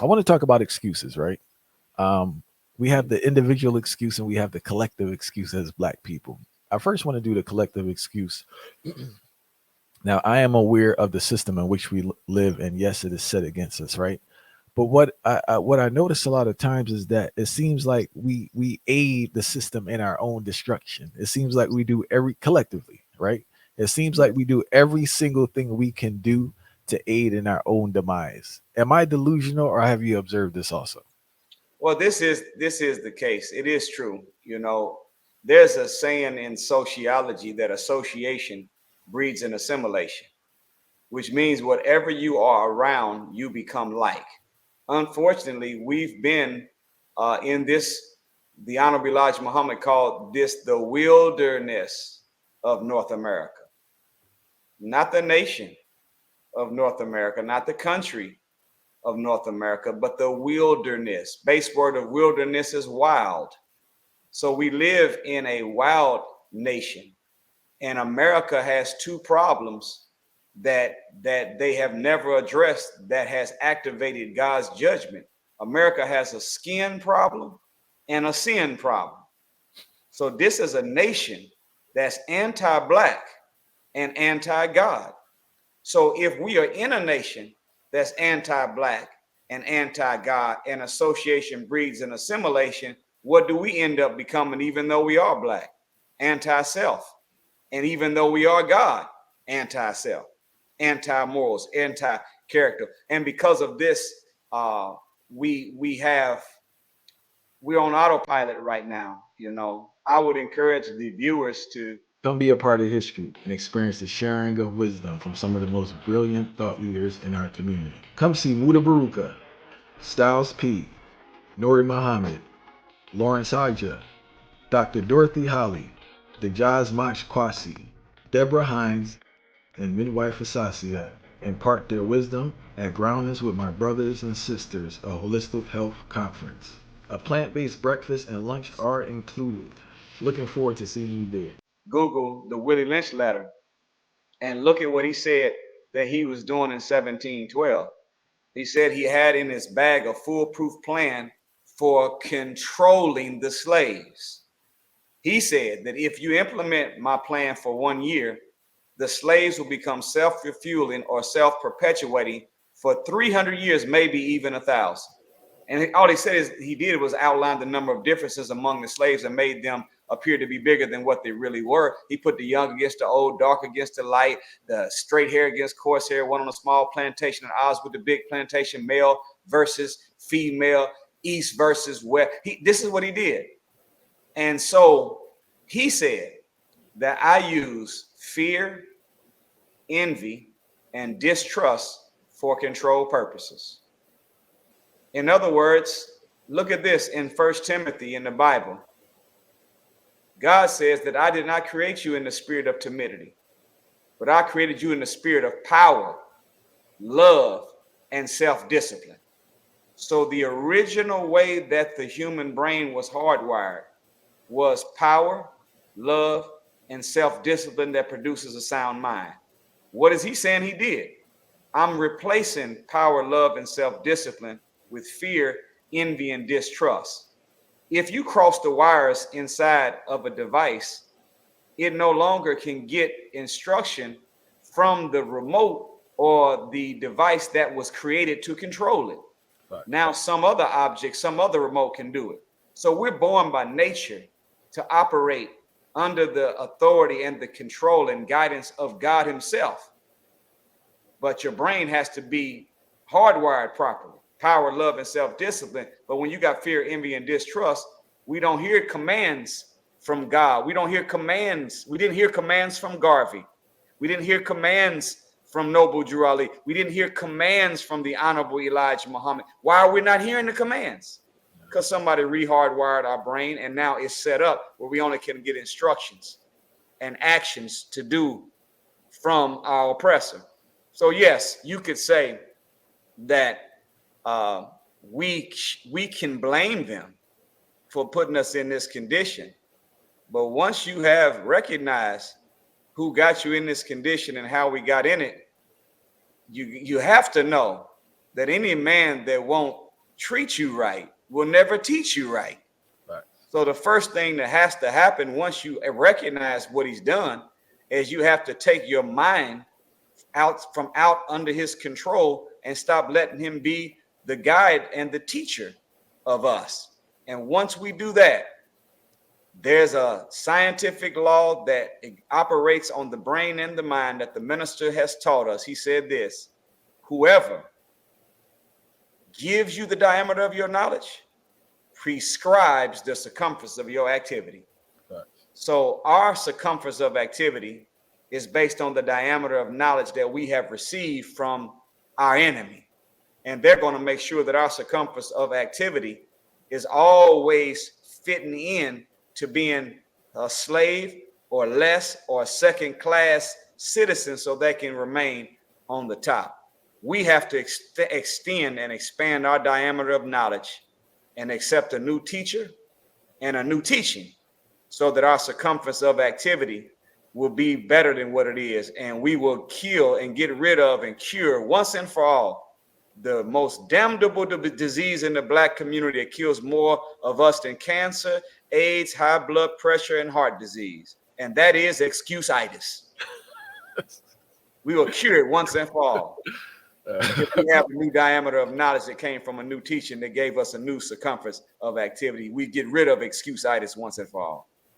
I want to talk about excuses, right? Um, we have the individual excuse and we have the collective excuse as Black people. I first want to do the collective excuse. Now, I am aware of the system in which we live, and yes, it is set against us, right? But what I notice a lot of times is that it seems like we aid the system in our own destruction. It seems like we do every collectively, right? It seems like Yes. we do every single thing we can do to aid in our own demise. Am I delusional, or have you observed this also? Well, this is the case. It is true. You know, there's a saying in sociology that association breeds an assimilation, which means whatever you are around, you become like. Unfortunately, we've been in this, the Honorable Elijah Muhammad called this the wilderness of North America, not the nation of North America, not the country of North America, but the wilderness. Base word of wilderness is wild. So we live in a wild nation, and America has two problems that they have never addressed that has activated God's judgment. America has a skin problem and a sin problem. So this is a nation that's anti-black and anti-God. So if we are in a nation that's anti-black and anti-God, and association breeds an assimilation, what do we end up becoming even though we are black? Anti-self. And even though we are God, anti-self, anti-morals, anti-character. And because of this, uh, we have we're on autopilot right now. You know, I would encourage the viewers to Come be a part of history and experience the sharing of wisdom from some of the most brilliant thought leaders in our community. Come see Muda Baruka, Styles P, Nuri Muhammad, Lawrence Haja, Dr. Dorothy Holly, Dejaz Mach Kwasi, Deborah Hines, and Midwife Asasia impart their wisdom at Groundings with My Brothers and Sisters, a holistic health conference. A plant-based breakfast and lunch are included. Looking forward to seeing you there. Google the Willie Lynch letter and look at what he said that he was doing in 1712. He said he had in his bag a foolproof plan for controlling the slaves. He said that if you implement my plan for 1 year, the slaves will become self refueling or self perpetuating for 300 years, maybe even 1,000. And all he said is he did was outline the number of differences among the slaves and made them appear to be bigger than what they really were. He put the young against the old, dark against the light, the straight hair against coarse hair, one on a small plantation, and Oz with the big plantation, male versus female, east versus west. This is what he did. And so he said that I use fear, envy, and distrust for control purposes. In other words, look at this in First Timothy in the Bible. God says that I did not create you in the spirit of timidity, but I created you in the spirit of power, love, and self-discipline. So the original way that the human brain was hardwired was power, love, and self-discipline that produces a sound mind. What is he saying he did? I'm replacing power, love, and self-discipline with fear, envy, and distrust. If you cross the wires inside of a device, it no longer can get instruction from the remote or the device that was created to control it. Now, some other object, some other remote can do it. So we're born by nature to operate under the authority and the control and guidance of God Himself. But your brain has to be hardwired properly, power, love, and self-discipline. But when you got fear, envy, and distrust, we don't hear commands from God. We don't hear commands. We didn't hear commands from Garvey. We didn't hear commands from Noble Drew Ali. We didn't hear commands from the Honorable Elijah Muhammad. Why are we not hearing the commands? Because somebody re-hardwired our brain, and now it's set up where we only can get instructions and actions to do from our oppressor. So yes, you could say that uh, we we can blame them for putting us in this condition, but once you have recognized who got you in this condition and how we got in it, you have to know that any man that won't treat you right will never teach you right. Right. So the first thing that has to happen once you recognize what he's done is you have to take your mind out under his control and stop letting him be the guide and the teacher of us. And once we do that, there's a scientific law that operates on the brain and the mind that the minister has taught us. He said this: whoever gives you the diameter of your knowledge prescribes the circumference of your activity. Right. So our circumference of activity is based on the diameter of knowledge that we have received from our enemy. And they're going to make sure that our circumference of activity is always fitting in to being a slave or less or a second class citizen so they can remain on the top. We have to extend and expand our diameter of knowledge and accept a new teacher and a new teaching so that our circumference of activity will be better than what it is. And we will kill and get rid of and cure once and for all the most damnable disease in the Black community that kills more of us than cancer, AIDS, high blood pressure, and heart disease. And that is excuse-itis. We will cure it once and for all. If we have a new diameter of knowledge that came from a new teaching that gave us a new circumference of activity, we get rid of excuse-itis once and for all.